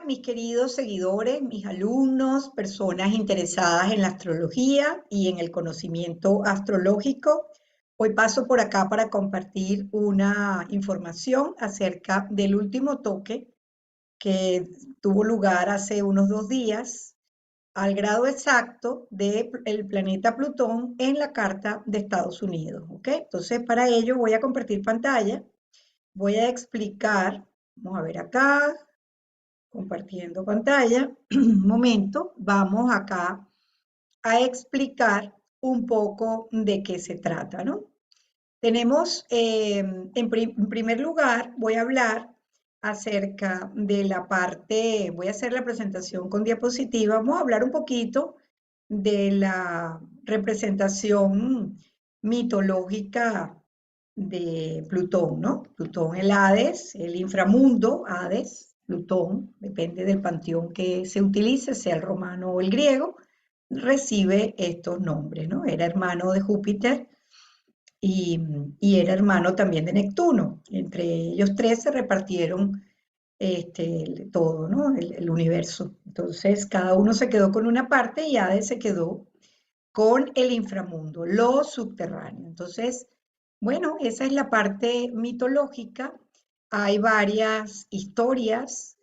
Hola, mis queridos seguidores, mis alumnos, personas interesadas en la astrología y en el conocimiento astrológico. Hoy paso por acá para compartir una información acerca del último toque que tuvo lugar hace unos 2 días al grado exacto del planeta Plutón en la carta de Estados Unidos. ¿Ok? Entonces, para ello voy a compartir pantalla, voy a explicar, vamos a ver acá, compartiendo pantalla. Un momento, vamos acá a explicar un poco de qué se trata, ¿no? Tenemos, en primer lugar, voy a hablar acerca de la parte, voy a hacer la presentación con diapositiva, vamos a hablar un poquito de la representación mitológica de Plutón, ¿no? Plutón, el Hades, el inframundo, Hades, Plutón, depende del panteón que se utilice, sea el romano o el griego, recibe estos nombres, ¿no? Era hermano de Júpiter y, y era hermano también de Neptuno. Entre ellos tres se repartieron todo, ¿no? El universo. Entonces, cada uno se quedó con una parte y Hades se quedó con el inframundo, lo subterráneo. Entonces, bueno, esa es la parte mitológica. Hay varias historias,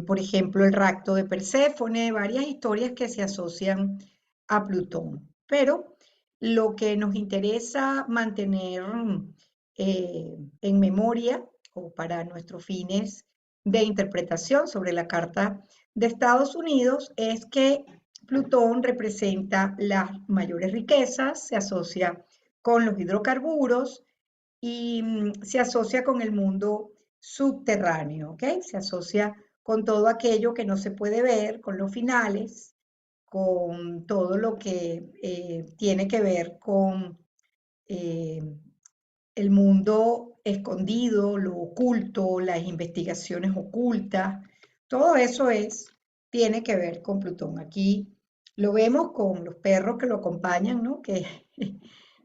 por ejemplo, el rapto de Perséfone, varias historias que se asocian a Plutón. Pero lo que nos interesa mantener en memoria o para nuestros fines de interpretación sobre la Carta de Estados Unidos es que Plutón representa las mayores riquezas, se asocia con los hidrocarburos y se asocia con el mundo subterráneo, ¿ok? Se asocia con todo aquello que no se puede ver, con los finales, con todo lo que tiene que ver con eh, el mundo escondido, lo oculto, las investigaciones ocultas, todo eso tiene que ver con Plutón. Aquí lo vemos con los perros que lo acompañan, ¿no? Que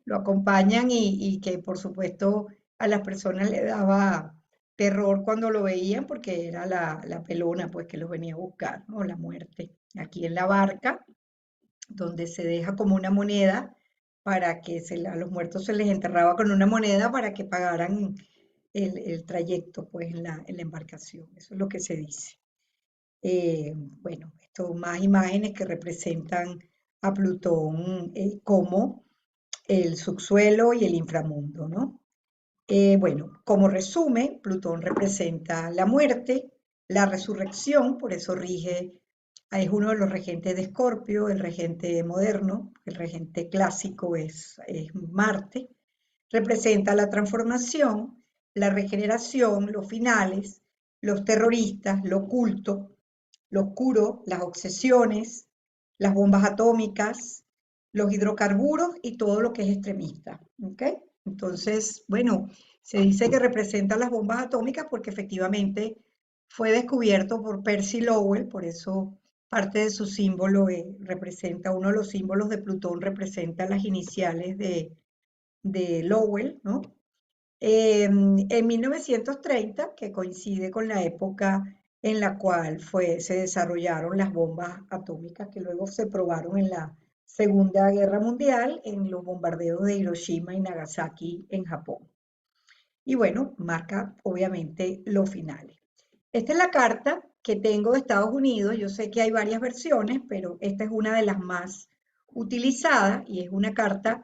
lo acompañan y que por supuesto a las personas le daba terror cuando lo veían porque era la pelona pues que los venía a buscar, ¿no? La muerte. Aquí en la barca, donde se deja como una moneda para que a los muertos se les enterraba con una moneda para que pagaran el trayecto pues en la embarcación. Eso es lo que se dice. Bueno, esto más imágenes que representan a Plutón como el subsuelo y el inframundo, ¿no? Bueno, como resumen, Plutón representa la muerte, la resurrección, por eso rige, es uno de los regentes de Escorpio, el regente moderno, el regente clásico es Marte, representa la transformación, la regeneración, los finales, los terroristas, lo oculto, lo oscuro, las obsesiones, las bombas atómicas, los hidrocarburos y todo lo que es extremista. ¿Ok? Entonces, bueno, se dice que representa las bombas atómicas porque efectivamente fue descubierto por Percy Lowell, por eso parte de su símbolo representa, uno de los símbolos de Plutón representa las iniciales de Lowell, ¿no? En 1930, que coincide con la época en la cual se desarrollaron las bombas atómicas que luego se probaron en la Segunda Guerra Mundial en los bombardeos de Hiroshima y Nagasaki en Japón. Y bueno, marca obviamente los finales. Esta es la carta que tengo de Estados Unidos. Yo sé que hay varias versiones, pero esta es una de las más utilizadas y es una carta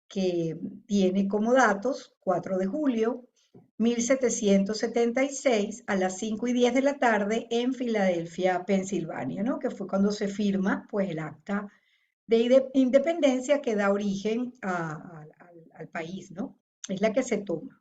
que tiene como datos 4 de julio 1776 a las 5:10 de la tarde en Filadelfia, Pensilvania, ¿no? Que fue cuando se firma pues el acta de independencia que da origen al país, ¿no? Es la que se toma.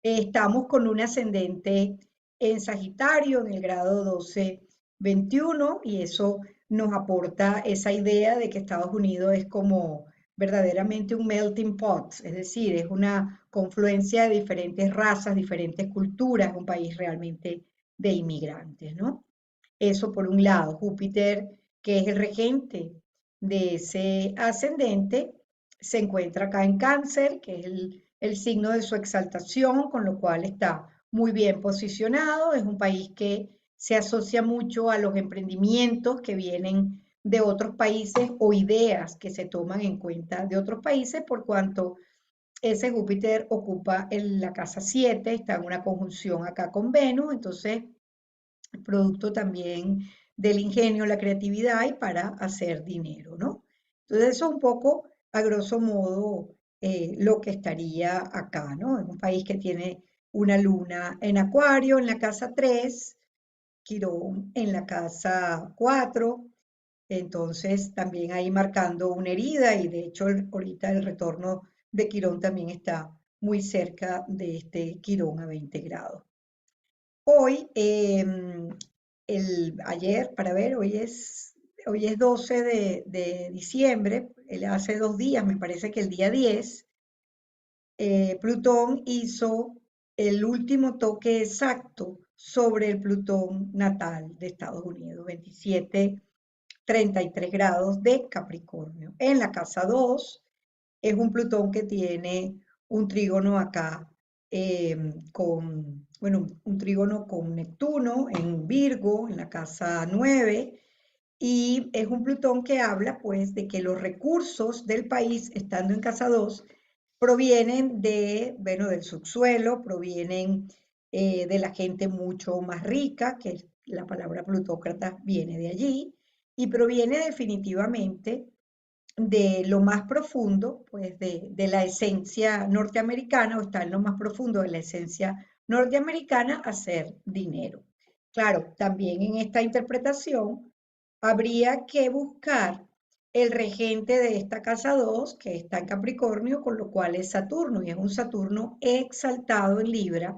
Estamos con un ascendente en Sagitario, en el grado 12-21, y eso nos aporta esa idea de que Estados Unidos es como verdaderamente un melting pot, es decir, es una confluencia de diferentes razas, diferentes culturas, un país realmente de inmigrantes, ¿no? Eso por un lado, Júpiter, que es el regente de ese ascendente, se encuentra acá en Cáncer, que es el signo de su exaltación, con lo cual está muy bien posicionado. Es un país que se asocia mucho a los emprendimientos que vienen de otros países o ideas que se toman en cuenta de otros países, por cuanto ese Júpiter ocupa en la casa 7, está en una conjunción acá con Venus, entonces producto también del ingenio, la creatividad y para hacer dinero, ¿no? Entonces eso es un poco, a grosso modo, lo que estaría acá, ¿no? Es un país que tiene una luna en Acuario, en la casa 3, Quirón en la casa 4, entonces también ahí marcando una herida y de hecho ahorita el retorno de Quirón también está muy cerca de este Quirón a 20 grados. Hoy, ayer, para ver, hoy es 12 de diciembre, hace 2 días, me parece que el día 10, Plutón hizo el último toque exacto sobre el Plutón natal de Estados Unidos, 27,33 grados de Capricornio. En la casa 2 es un Plutón que tiene un trígono acá bueno, un trígono con Neptuno en Virgo, en la casa 9, y es un Plutón que habla pues de que los recursos del país, estando en casa 2, provienen bueno, del subsuelo, provienen de la gente mucho más rica, que la palabra plutócrata viene de allí, y proviene definitivamente de lo más profundo, pues de la esencia norteamericana, o está en lo más profundo de la esencia norteamericana, hacer dinero. Claro, también en esta interpretación habría que buscar el regente de esta casa 2, que está en Capricornio, con lo cual es Saturno, y es un Saturno exaltado en Libra,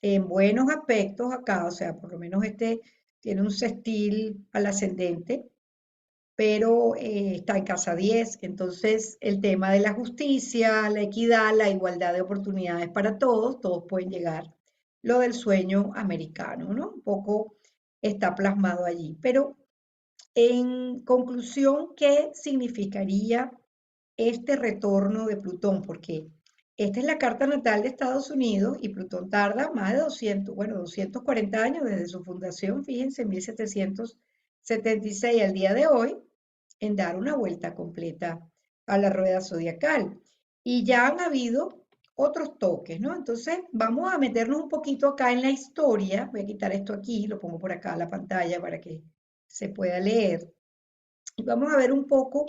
en buenos aspectos acá, o sea, por lo menos este tiene un sextil al ascendente, pero está en casa 10. Entonces, el tema de la justicia, la equidad, la igualdad de oportunidades para todos pueden llegar. Lo del sueño americano, ¿no? Un poco está plasmado allí. Pero, en conclusión, ¿qué significaría este retorno de Plutón? Porque esta es la carta natal de Estados Unidos y Plutón tarda más de 200, bueno, 240 años desde su fundación, fíjense, en 1776 al día de hoy, en dar una vuelta completa a la rueda zodiacal. Y ya han habido otros toques, ¿no? Entonces, vamos a meternos un poquito acá en la historia. Voy a quitar esto aquí, lo pongo por acá a la pantalla para que se pueda leer. Y vamos a ver un poco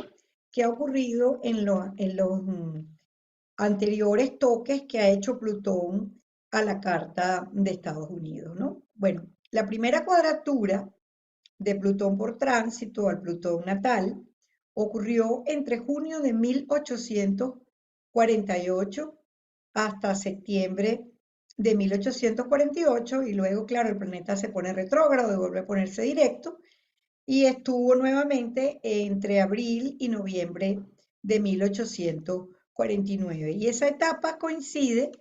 qué ha ocurrido en los anteriores toques que ha hecho Plutón a la carta de Estados Unidos, ¿no? Bueno, la primera cuadratura de Plutón por tránsito al Plutón natal ocurrió entre junio de 1848 hasta septiembre de 1848 y luego, claro, el planeta se pone retrógrado y vuelve a ponerse directo y estuvo nuevamente entre abril y noviembre de 1849. Y esa etapa coincide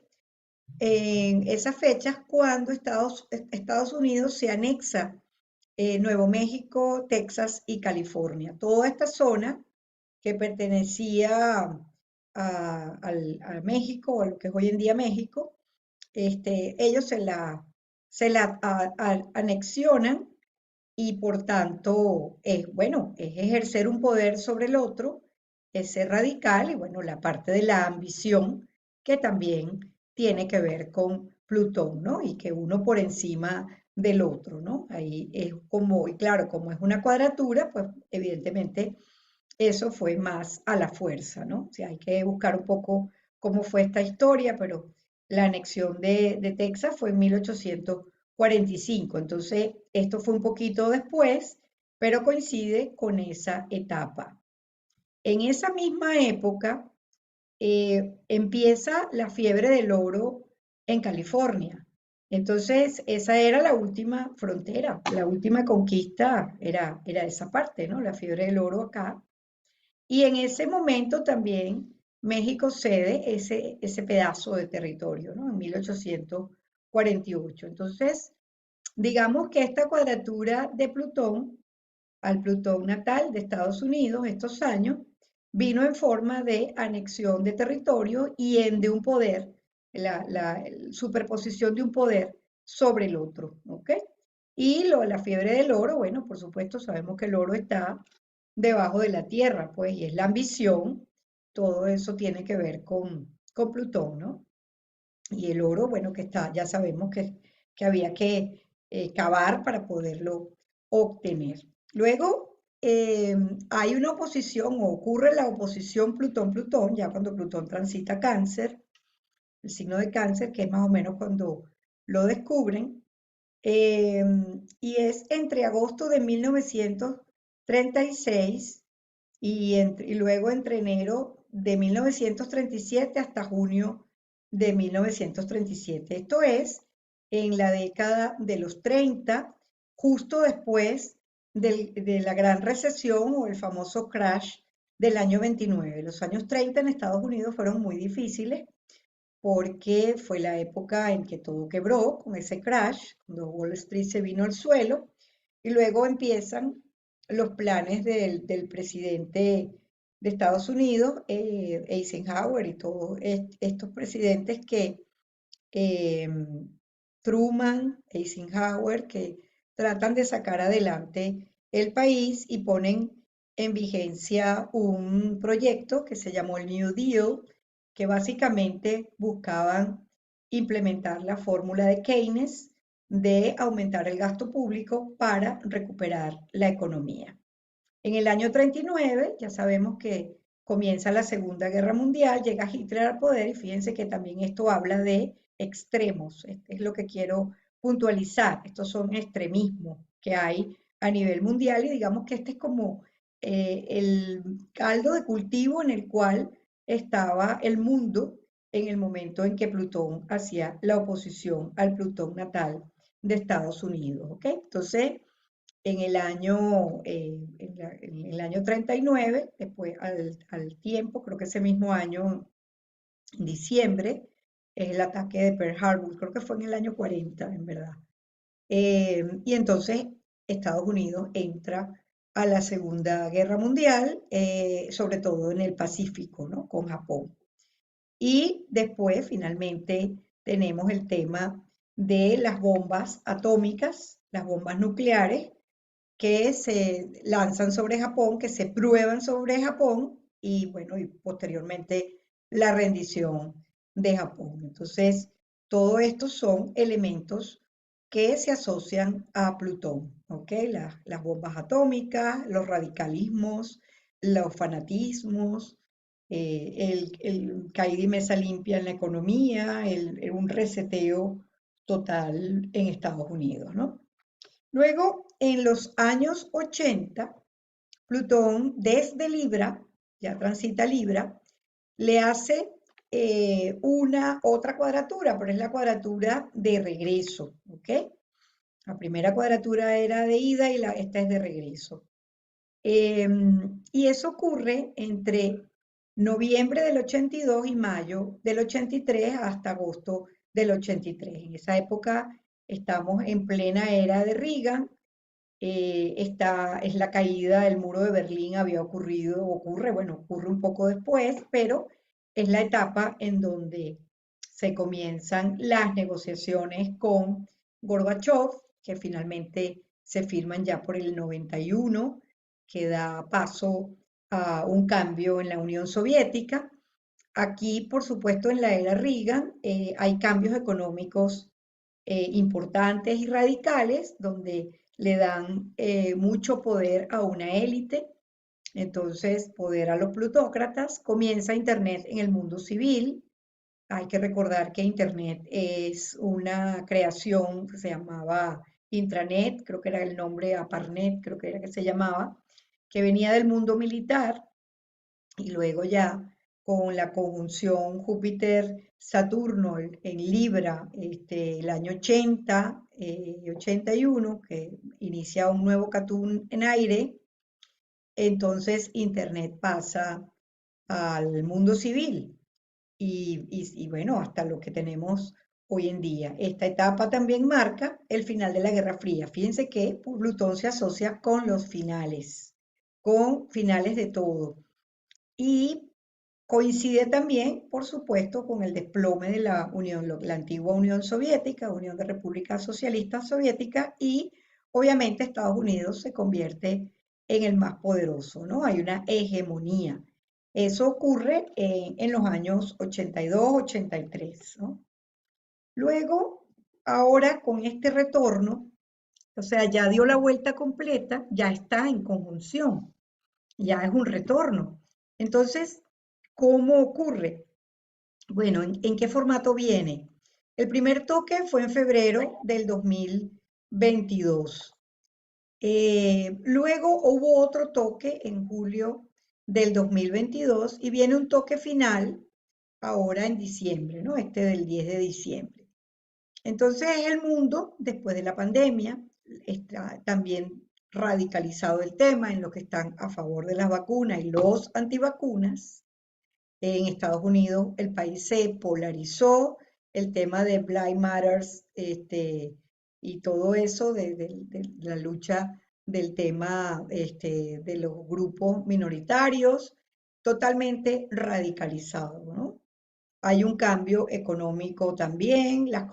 en esas fechas cuando Estados Unidos se anexa Nuevo México, Texas y California. Toda esta zona que pertenecía a México, a lo que es hoy en día México, ellos se la anexionan y por tanto, bueno, es ejercer un poder sobre el otro, es ser radical y bueno, la parte de la ambición que también tiene que ver con Plutón, ¿no? Y que uno por encima del otro, ¿no? Ahí es como, y claro, como es una cuadratura, pues evidentemente eso fue más a la fuerza, ¿no? O sea, hay que buscar un poco cómo fue esta historia, pero la anexión de Texas fue en 1845, entonces esto fue un poquito después, pero coincide con esa etapa. En esa misma época empieza la fiebre del oro en California. Entonces, esa era la última frontera, la última conquista era esa parte, ¿no? La fiebre del oro acá. Y en ese momento también México cede ese pedazo de territorio, ¿no? En 1848. Entonces, digamos que esta cuadratura de Plutón al Plutón natal de Estados Unidos estos años vino en forma de anexión de territorio y de un poder, la superposición de un poder sobre el otro, ¿ok? Y la fiebre del oro, bueno, por supuesto, sabemos que el oro está debajo de la Tierra, pues, y es la ambición, todo eso tiene que ver con Plutón, ¿no? Y el oro, bueno, que está, ya sabemos que había que cavar para poderlo obtener. Luego, hay una oposición, o ocurre la oposición Plutón-Plutón, ya cuando Plutón transita Cáncer, el signo de Cáncer, que es más o menos cuando lo descubren, eh, y es entre agosto de 1936 y luego entre enero de 1937 hasta junio de 1937. Esto es en la década de los 30, justo después de la gran recesión o el famoso crash del año 29. Los años 30 en Estados Unidos fueron muy difíciles porque fue la época en que todo quebró con ese crash, cuando Wall Street se vino al suelo, y luego empiezan los planes del presidente de Estados Unidos, Eisenhower, y todos estos presidentes que eh, Truman, Eisenhower, que tratan de sacar adelante el país y ponen en vigencia un proyecto que se llamó el New Deal, que básicamente buscaban implementar la fórmula de Keynes de aumentar el gasto público para recuperar la economía. En el año 39, ya sabemos que comienza la Segunda Guerra Mundial, llega Hitler al poder y fíjense que también esto habla de extremos, es lo que quiero puntualizar, estos son extremismos que hay a nivel mundial y digamos que este es como el caldo de cultivo en el cual estaba el mundo en el momento en que Plutón hacía la oposición al Plutón natal de Estados Unidos, ¿ok? Entonces, en el año 39, después al tiempo, creo que ese mismo año, en diciembre, es el ataque de Pearl Harbor, creo que fue en el año 40, en verdad. Y entonces Estados Unidos entra a la Segunda Guerra Mundial, sobre todo en el Pacífico, ¿no? Con Japón. Y después, finalmente, tenemos el tema de las bombas atómicas, las bombas nucleares, que se lanzan sobre Japón, que se prueban sobre Japón y bueno, y posteriormente la rendición de Japón. Entonces, todo estos son elementos que se asocian a Plutón, ¿ok? Las bombas atómicas, los radicalismos, los fanatismos, el caída y mesa limpia en la economía, un reseteo total en Estados Unidos, ¿no? Luego, en los años 80, Plutón desde Libra, ya transita Libra, le hace una otra cuadratura, pero es la cuadratura de regreso, ¿ok? La primera cuadratura era de ida y esta es de regreso. Y eso ocurre entre noviembre del 82 y mayo del 83 hasta agosto del 83. En esa época estamos en plena era de Reagan, esta es la caída del muro de Berlín, había ocurrido, ocurre, bueno, ocurre un poco después, pero es la etapa en donde se comienzan las negociaciones con Gorbachev, que finalmente se firman ya por el 91, que da paso a un cambio en la Unión Soviética. Aquí, por supuesto, en la era Reagan hay cambios económicos importantes y radicales, donde le dan mucho poder a una élite, entonces poder a los plutócratas, comienza Internet en el mundo civil. Hay que recordar que Internet es una creación que se llamaba Intranet, creo que era el nombre, Aparnet, creo que era que se llamaba, que venía del mundo militar y luego ya con la conjunción Júpiter-Saturno en Libra, el año 80 y 81, que inicia un nuevo Catún en aire, entonces Internet pasa al mundo civil y bueno, hasta lo que tenemos hoy en día. Esta etapa también marca el final de la Guerra Fría. Fíjense que Plutón se asocia con finales de todo. Y coincide también, por supuesto, con el desplome de la Unión, la antigua Unión Soviética, Unión de Repúblicas Socialistas Soviéticas, y obviamente Estados Unidos se convierte en el más poderoso, ¿no? Hay una hegemonía. Eso ocurre en los años 82, 83, ¿no? Luego, ahora con este retorno, o sea, ya dio la vuelta completa, ya está en conjunción, ya es un retorno. Entonces, ¿cómo ocurre? Bueno, ¿en qué formato viene? El primer toque fue en febrero del 2022. Luego hubo otro toque en julio del 2022 y viene un toque final ahora en diciembre, ¿no? Este del 10 de diciembre. Entonces el mundo, después de la pandemia, está también radicalizado el tema en los que están a favor de las vacunas y los antivacunas. En Estados Unidos el país se polarizó, el tema de Black Matters y todo eso de la lucha del tema de los grupos minoritarios, totalmente radicalizado, ¿no? Hay un cambio económico también, las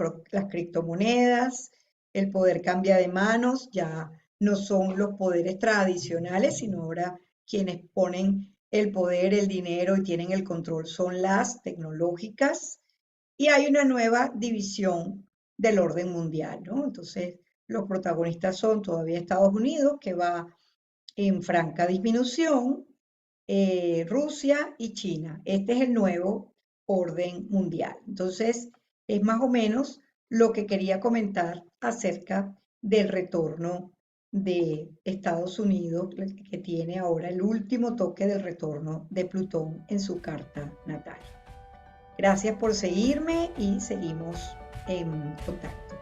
criptomonedas, el poder cambia de manos, ya no son los poderes tradicionales, sino ahora quienes ponen el poder, el dinero y tienen el control son las tecnológicas. Y hay una nueva división del orden mundial, ¿no? Entonces, los protagonistas son todavía Estados Unidos, que va en franca disminución, Rusia y China. Este es el nuevo orden mundial. Entonces, es más o menos lo que quería comentar acerca del retorno de Estados Unidos, que tiene ahora el último toque del retorno de Plutón en su carta natal. Gracias por seguirme y seguimos en contacto.